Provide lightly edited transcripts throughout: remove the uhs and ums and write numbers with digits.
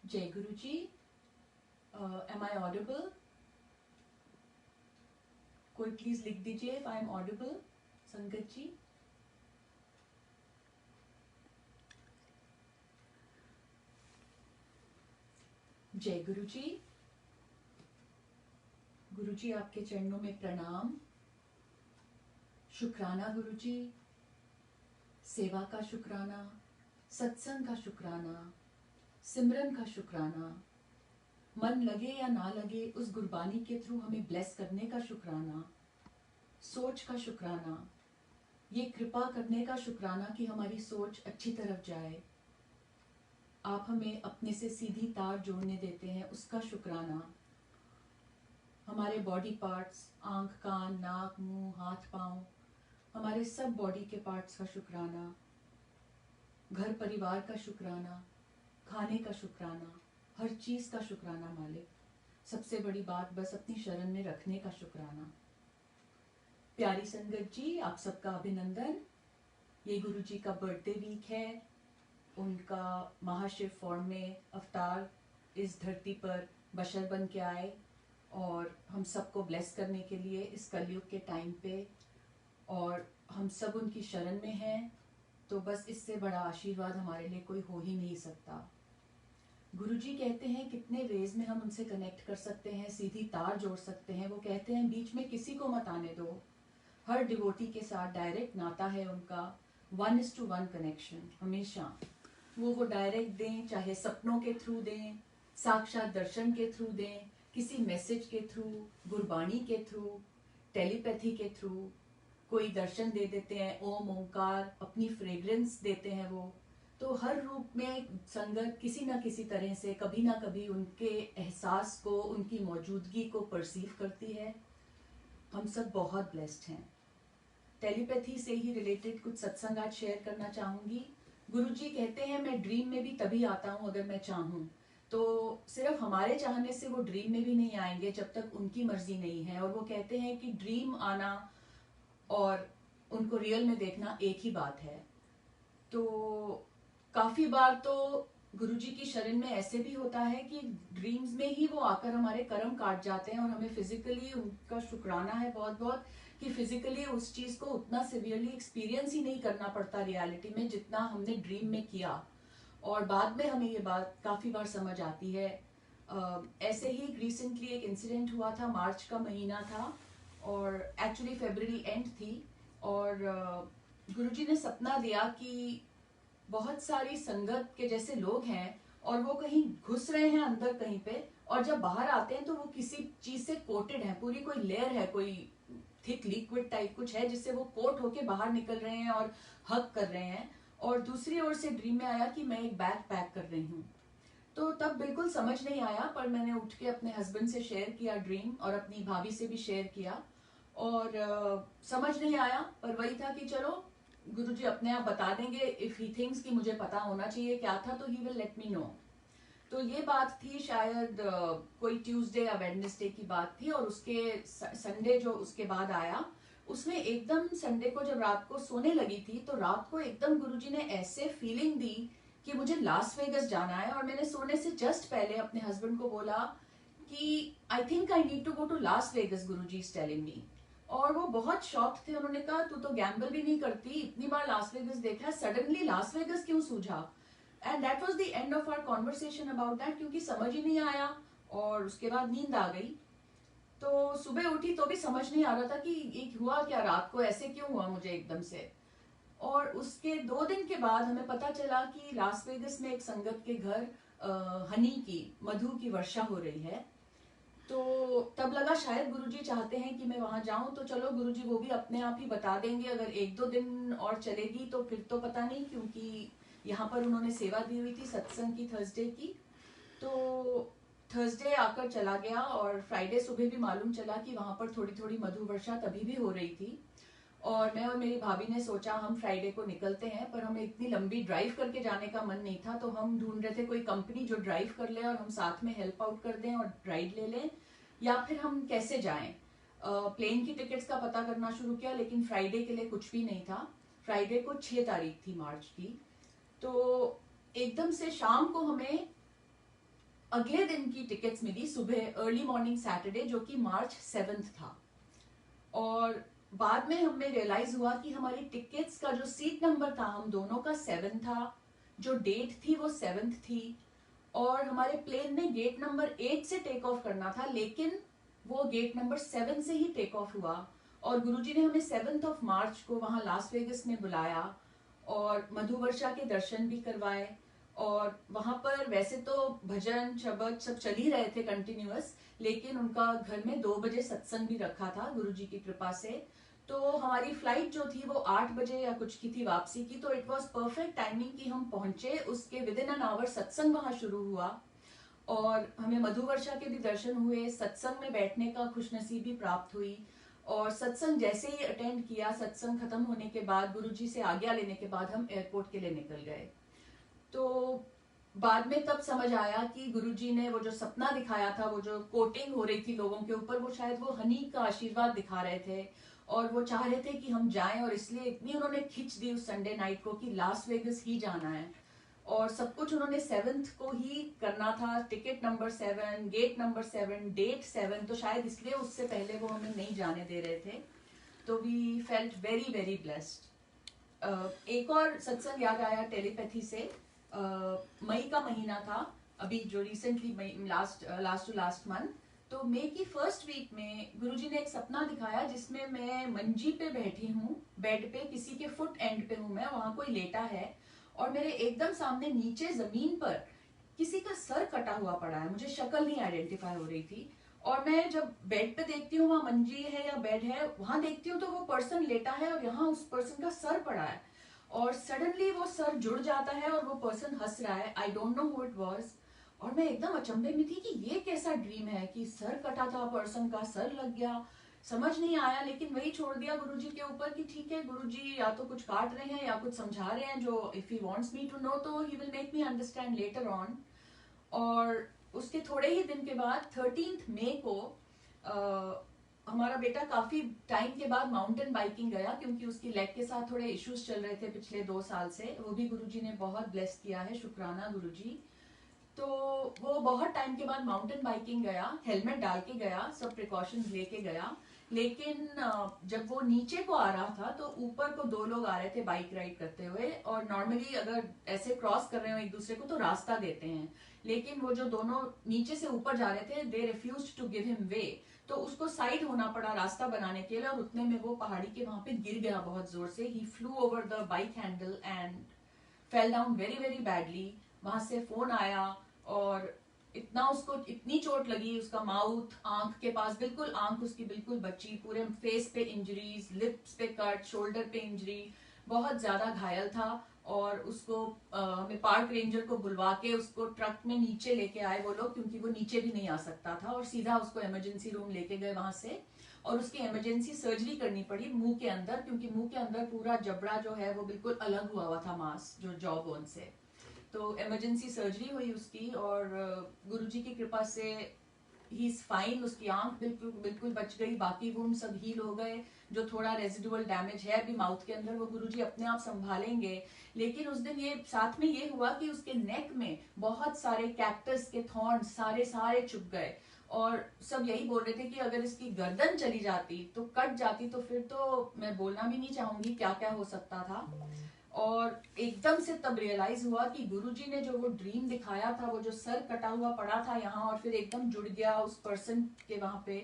जय गुरु जी, M I audible? कोई please लिख दीजिए इफ आई एम ऑडिबल। संगत जी, जय गुरु जी। गुरु जी आपके चरणों में प्रणाम। शुक्राना गुरु जी, सेवा का शुक्राना, सत्संग का शुक्राना, सिमरन का शुक्राना, मन लगे या ना लगे उस गुरबानी के थ्रू हमें ब्लेस करने का शुक्राना, सोच का शुक्राना, ये कृपा करने का शुक्राना कि हमारी सोच अच्छी तरफ जाए। आप हमें अपने से सीधी तार जोड़ने देते हैं, उसका शुक्राना। हमारे बॉडी पार्ट्स, आंख, कान, नाक, मुंह, हाथ, पांव, हमारे सब बॉडी के पार्ट्स का शुक्राना, घर परिवार का शुक्राना, खाने का शुक्राना, हर चीज का शुक्राना मालिक। सबसे बड़ी बात बस अपनी शरण में रखने का शुक्राना। प्यारी संगत जी, आप सबका अभिनंदन। ये गुरु जी का बर्थडे वीक है। उनका महाशिव फॉर्म में अवतार इस धरती पर बशर बन के आए और हम सबको ब्लेस करने के लिए इस कलयुग के टाइम पे, और हम सब उनकी शरण में हैं। तो बस इससे बड़ा आशीर्वाद हमारे लिए कोई हो ही नहीं सकता। गुरुजी कहते हैं कितने वेज में हम उनसे कनेक्ट कर सकते हैं, सीधी तार जोड़ सकते हैं। वो कहते हैं बीच में किसी को मत आने दो। हर डिवोटी के साथ डायरेक्ट नाता है उनका, 1:1 कनेक्शन हमेशा। वो डायरेक्ट दें, चाहे सपनों के थ्रू दें, साक्षात दर्शन के थ्रू दें, किसी मैसेज के थ्रू, गुरबाणी के थ्रू, टेलीपैथी के थ्रू, कोई दर्शन दे देते हैं, ओम ओंकार, अपनी फ्रेग्रेंस देते हैं वो। तो हर रूप में संगत किसी ना किसी तरह से कभी ना कभी उनके एहसास को, उनकी मौजूदगी को परसीव करती है। हम सब बहुत ब्लेस्ड हैं। टेलीपैथी से ही रिलेटेड कुछ सत्संग आज शेयर करना चाहूंगी। गुरुजी कहते हैं मैं ड्रीम में भी तभी आता हूँ अगर मैं चाहूँ। तो सिर्फ हमारे चाहने से वो ड्रीम में भी नहीं आएंगे जब तक उनकी मर्जी नहीं है। और वो कहते हैं कि ड्रीम आना और उनको रियल में देखना एक ही बात है। तो काफी बार तो गुरुजी की शरण में ऐसे भी होता है कि ड्रीम्स में ही वो आकर हमारे कर्म काट जाते हैं और हमें फिजिकली उनका शुक्राना है बहुत बहुत कि फिजिकली उस चीज को उतना सिवियरली एक्सपीरियंस ही नहीं करना पड़ता रियलिटी में जितना हमने ड्रीम में किया। और बाद में हमें ये बात काफी बार समझ आती है। ऐसे ही रिसेंटली एक इंसिडेंट हुआ था, मार्च का महीना था और एक्चुअली फरवरी एंड थी। और गुरुजी ने सपना दिया कि बहुत सारी संगत के जैसे लोग हैं और वो कहीं घुस रहे हैं अंदर कहीं पे, और जब बाहर आते हैं तो वो किसी चीज से कोटेड है, पूरी कोई लेयर है, कोई थिक लिक्विड टाइप कुछ है जिससे वो कोट होके बाहर निकल रहे हैं और हग कर रहे हैं। और दूसरी ओर से ड्रीम में आया कि मैं एक बैग पैक कर रही हूँ। तो तब बिल्कुल समझ नहीं आया, पर मैंने उठ के अपने हस्बैंड से शेयर किया ड्रीम, और अपनी भाभी से भी शेयर किया। और समझ नहीं आया, पर वही था कि चलो गुरुजी अपने आप बता देंगे। इफ ही थिंक्स कि मुझे पता होना चाहिए क्या था तो he will let me know. तो ये बात थी शायद कोई ट्यूसडे या वेडनेसडे की बात थी। और उसके संडे जो उसके बाद आया, उसमें एकदम संडे को जब रात को सोने लगी थी तो रात को एकदम गुरुजी ने ऐसे फीलिंग दी कि मुझे लास वेगस जाना है। और मैंने सोने से जस्ट पहले अपने हस्बैंड को बोला कि I think I need to go to Las Vegas, Guruji is telling me. और वो बहुत शॉक थे। उन्होंने कहा तू तो गैम्बल भी नहीं करती, इतनी बार लास वेगस देखा है, सडनली लास वेगस क्यों सूझा? And that was the end of our conversation about that, क्योंकि समझ ही नहीं आया। और उसके बाद नींद आ गई। तो सुबह उठी तो भी समझ नहीं आ रहा था कि ये हुआ क्या, रात को ऐसे क्यों हुआ मुझे एकदम से। और उसके 2 दिन के बाद हमें पता चला कि लास वेगस में एक संगत के घर हनी की, मधु की वर्षा हो रही है। तो तब लगा शायद गुरुजी चाहते हैं कि मैं वहां जाऊं, तो चलो गुरुजी वो भी अपने आप ही बता देंगे। अगर 1-2 दिन और चलेगी तो फिर तो पता नहीं, क्योंकि यहाँ पर उन्होंने सेवा दी हुई थी सत्संग की थर्सडे की। तो थर्सडे आकर चला गया और फ्राइडे सुबह भी मालूम चला कि वहां पर थोड़ी थोड़ी मधु वर्षा तभी भी हो रही थी। और मैं और मेरी भाभी ने सोचा हम फ्राइडे को निकलते हैं, पर हमें इतनी लंबी ड्राइव करके जाने का मन नहीं था। तो हम ढूंढ रहे थे कोई कंपनी जो ड्राइव कर ले और हम साथ में हेल्प आउट कर दें और राइड ले लें, या फिर हम कैसे जाएं। प्लेन की टिकट्स का पता करना शुरू किया, लेकिन फ्राइडे के लिए कुछ भी नहीं था। फ्राइडे को 6 तारीख थी मार्च की। तो एकदम से शाम को हमें अगले दिन की टिकट्स मिली सुबह अर्ली मॉर्निंग सैटरडे, जो कि मार्च 7 था। और बाद में हमें रियलाइज हुआ कि हमारी टिकट्स का जो सीट नंबर था हम दोनों का 7 था, जो डेट थी वो 7 थी, और हमारे प्लेन ने गेट नंबर 8 से टेक ऑफ करना था, लेकिन वो गेट नंबर 7 से ही टेक ऑफ हुआ। और गुरुजी ने हमें 7 मार्च को वहां लास वेगस में बुलाया और मधु वर्षा के दर्शन भी करवाए। और वहां पर वैसे तो भजन शबद सब चल ही रहे थे कंटिन्यूअस, लेकिन उनका घर में 2 बजे सत्संग भी रखा था गुरुजी की कृपा से। तो हमारी फ्लाइट जो थी वो 8 बजे या कुछ की थी वापसी की, तो इट वाज परफेक्ट टाइमिंग कि हम पहुंचे। उसके विद इन एन आवर सत्संग वहां शुरू हुआ और हमें मधु वर्षा के भी दर्शन हुए, सत्संग में बैठने का खुशनसीबी प्राप्त हुई। और सत्संग जैसे ही अटेंड किया, सत्संग खत्म होने के बाद गुरुजी से आज्ञा लेने के बाद हम एयरपोर्ट के लिए निकल गए। तो बाद में तब समझ आया कि गुरुजी ने वो जो सपना दिखाया था, वो जो कोटिंग हो रही थी लोगों के ऊपर, वो शायद वो हनी का आशीर्वाद दिखा रहे थे और वो चाह रहे थे कि हम जाएं। और इसलिए इतनी उन्होंने खींच दी उस संडे नाइट को कि लास वेगस ही जाना है, और सब कुछ उन्होंने 7 को ही करना था। Ticket number 7, gate number 7, date 7, तो शायद इसलिए उससे पहले वो हमें नहीं जाने दे रहे थे। तो we felt very very blessed. एक और सत्संग याद आया टेलीपैथी से। मई का महीना था अभी, जो recently last to last month. तो मई की फर्स्ट वीक में गुरुजी ने एक सपना दिखाया जिसमें मैं मंजी पे बैठी हूँ, बेड पे, किसी के फुट एंड पे हूँ मैं, वहां कोई लेटा है और मेरे एकदम सामने नीचे जमीन पर किसी का सर कटा हुआ पड़ा है। मुझे शक्ल नहीं आइडेंटिफाई हो रही थी, और मैं जब बेड पे देखती हूँ, वहां मंजी है या बेड है, वहां देखती हूँ तो वो पर्सन लेटा है और यहाँ उस पर्सन का सर पड़ा है। और सडनली वो सर जुड़ जाता है और वो पर्सन हंस रहा है। I don't know who it was, और मैं एकदम अचंभे में थी कि ये कैसा ड्रीम है कि सर कटा था, पर्सन का सर लग गया। समझ नहीं आया, लेकिन वही छोड़ दिया गुरुजी के ऊपर कि ठीक है, गुरुजी या तो कुछ काट रहे हैं या कुछ समझा रहे हैं, जो if he wants me to know तो he will make me understand later on. और उसके थोड़े ही दिन के बाद 13 मई को हमारा बेटा काफी टाइम के बाद माउंटेन बाइकिंग गया, क्योंकि उसकी लेग के साथ थोड़े इश्यूज चल रहे थे पिछले 2 साल से। वो भी गुरुजी ने बहुत ब्लेस किया है, शुक्राना गुरुजी। तो वो बहुत टाइम के बाद माउंटेन बाइकिंग गया, हेलमेट डाल के गया, सब प्रिकॉशंस लेके गया। लेकिन जब वो नीचे को आ रहा था तो ऊपर को 2 लोग आ रहे थे बाइक राइड करते हुए, और नॉर्मली अगर ऐसे क्रॉस कर रहे हो एक दूसरे को तो रास्ता देते हैं, लेकिन वो जो दोनों नीचे से ऊपर जा रहे थे, दे रिफ्यूज्ड टू गिव हिम वे। तो उसको साइड होना पड़ा रास्ता बनाने के लिए, और उतने में वो पहाड़ी के वहां पे गिर गया बहुत जोर से। He flew over the bike handle and fell down very very badly. वहां से फोन आया और इतना उसको इतनी चोट लगी, उसका माउथ, आंख के पास बिल्कुल, आंख उसकी बिल्कुल बची, पूरे फेस पे इंजरीज, लिप्स पे कट, शोल्डर पे इंजरी, बहुत ज्यादा घायल था। और उसको हमें पार्क रेंजर को बुलवा के उसको ट्रक में नीचे लेके आए वो लोग, क्योंकि वो नीचे भी नहीं आ सकता था, और सीधा उसको इमरजेंसी रूम लेके गए वहां से। और उसकी इमरजेंसी सर्जरी करनी पड़ी मुंह के अंदर, क्योंकि मुंह के अंदर पूरा जबड़ा जो है वो बिल्कुल अलग हुआ था मांस, जो जॉ बोन से। तो इमरजेंसी सर्जरी हुई उसकी, और गुरुजी की कृपा से ही इज फाइन। उसकी आंख बिल्कुल बिल्कुल बच गई, बाकी वुंड सब हील हो गए। जो थोड़ा रेजिडुअल डैमेज है अभी माउथ के अंदर, वो गुरुजी अपने आप संभालेंगे। लेकिन उस दिन ये साथ में ये हुआ कि उसके नेक में बहुत सारे कैक्टस के थॉर्न्स सारे सारे चुभ गए, और सब यही बोल रहे थे कि अगर इसकी गर्दन चली जाती तो कट जाती, तो फिर तो मैं बोलना भी नहीं चाहूंगी क्या क्या हो सकता था। और एकदम से तब रियलाइज हुआ कि गुरुजी ने जो वो ड्रीम दिखाया था, वो जो सर कटा हुआ पड़ा था यहाँ और फिर एकदम जुड़ गया उस पर्सन के वहां पे,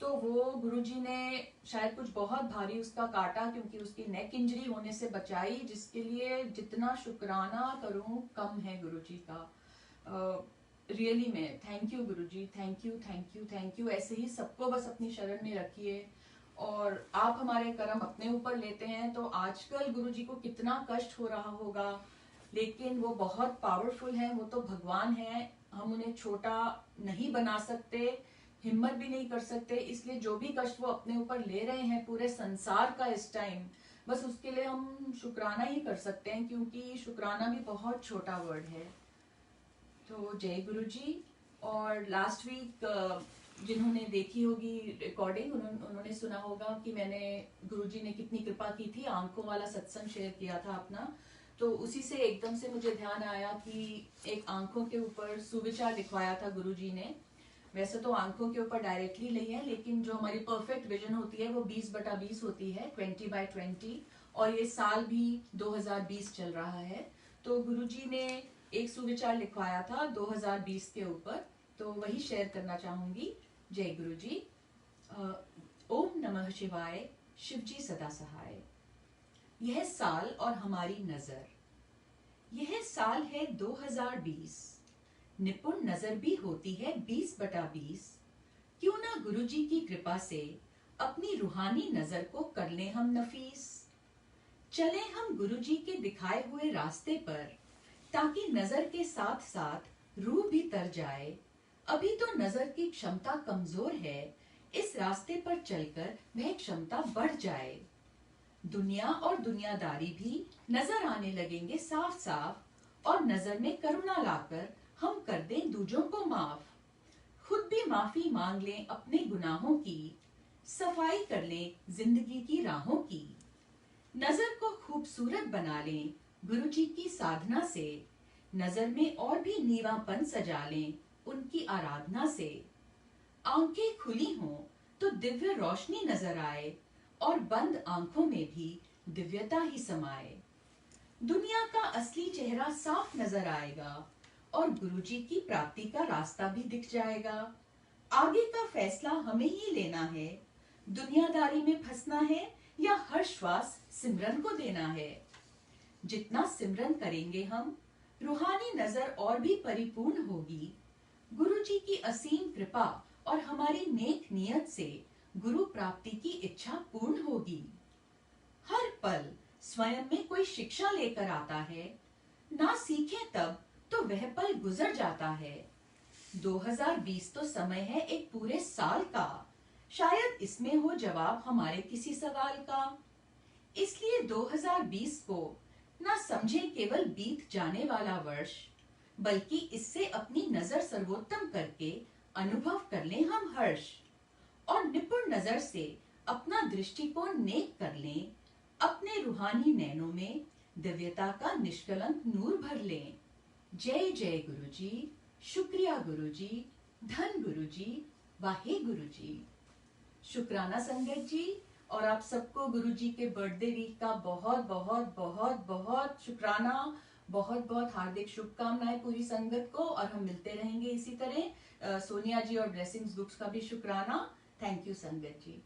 तो वो गुरुजी ने शायद कुछ बहुत भारी उसका काटा, क्योंकि उसकी नेक इंजरी होने से बचाई, जिसके लिए जितना शुक्राना करूं कम है गुरुजी का। रियली में thank you Guruji, thank you thank you thank you. ऐसे ही सबको बस अपनी शरण में रखिए, और आप हमारे कर्म अपने ऊपर लेते हैं। तो आजकल गुरुजी को कितना कष्ट हो रहा होगा, लेकिन वो बहुत पावरफुल है, वो तो भगवान है, हम उन्हें छोटा नहीं बना सकते, हिम्मत भी नहीं कर सकते। इसलिए जो भी कष्ट वो अपने ऊपर ले रहे हैं पूरे संसार का इस टाइम, बस उसके लिए हम शुक्राना ही कर सकते हैं, क्योंकि शुक्राना भी बहुत छोटा वर्ड है। तो जय गुरुजी। और लास्ट वीक जिन्होंने देखी होगी रिकॉर्डिंग, उन्होंने सुना होगा कि मैंने गुरुजी ने कितनी कृपा की थी, आंखों वाला सत्संग शेयर किया था अपना। तो उसी से एकदम से मुझे ध्यान आया कि एक आंखों के ऊपर सुविचार लिखवाया था गुरुजी ने। वैसे तो आंखों के ऊपर डायरेक्टली नहीं है, लेकिन जो हमारी परफेक्ट विजन होती है वो 20/20 होती है, 20/20, और ये साल भी 2020 चल रहा है। तो गुरुजी ने एक सुविचार लिखवाया था 2020 के ऊपर, तो वही शेयर करना चाहूंगी। जय गुरुजी। ओम नमः शिवाय, शिवजी सदा सहाय। यह साल और हमारी नजर, यह साल है 2020, निपुण नजर भी होती है 20/20। क्यों ना गुरुजी की कृपा से अपनी रूहानी नजर को कर लें हम नफीस। चले हम गुरुजी के दिखाए हुए रास्ते पर, ताकि नजर के साथ साथ रूह भी तर जाए। अभी तो नजर की क्षमता कमजोर है, इस रास्ते पर चलकर वह क्षमता बढ़ जाए। दुनिया और दुनियादारी भी नजर आने लगेंगे साफ साफ, और नजर में करुणा लाकर हम कर दें दूजों को माफ। खुद भी माफी मांग लें अपने गुनाहों की, सफाई कर लें जिंदगी की राहों की। नजर को खूबसूरत बना लें गुरुजी की साधना से, नजर में और भी नीवापन सजा लें उनकी आराधना से। आंखें खुली हों तो दिव्य रोशनी नजर आए, और बंद आंखों में भी दिव्यता ही समाए। दुनिया का असली चेहरा साफ नजर आएगा, और गुरुजी की प्राप्ति का रास्ता भी दिख जाएगा। आगे का फैसला हमें ही लेना है, दुनियादारी में फंसना है या हर श्वास सिमरन को देना है। जितना सिमरन करेंगे हम, रूहानी नजर और भी परिपूर्ण होगी। गुरुजी की असीम कृपा और हमारी नेक नियत से गुरु प्राप्ति की इच्छा पूर्ण होगी। हर पल स्वयं में कोई शिक्षा लेकर आता है, ना सीखे तब तो वह पल गुजर जाता है। 2020 तो समय है एक पूरे साल का, शायद इसमें हो जवाब हमारे किसी सवाल का। इसलिए 2020 को ना समझें केवल बीत जाने वाला वर्ष, बल्कि इससे अपनी नजर सर्वोत्तम करके अनुभव कर लें हम हर्ष। और निपुण नजर से अपना दृष्टिकोण नेक कर लें, अपने रूहानी नैनों में दिव्यता का निष्कलंक नूर भर लें। जय जय गुरुजी, शुक्रिया गुरुजी, धन गुरुजी, वाहे गुरुजी। शुक्राना संगत जी, और आप सबको गुरुजी के बर्थडे वीक का बहुत बहुत बहुत बहुत शुक्राना, बहुत बहुत हार्दिक शुभकामनाएं पूरी संगत को, और हम मिलते रहेंगे इसी तरह। सोनिया जी और ब्लेसिंग्स बुक्स का भी शुक्राना। थैंक यू संगत जी।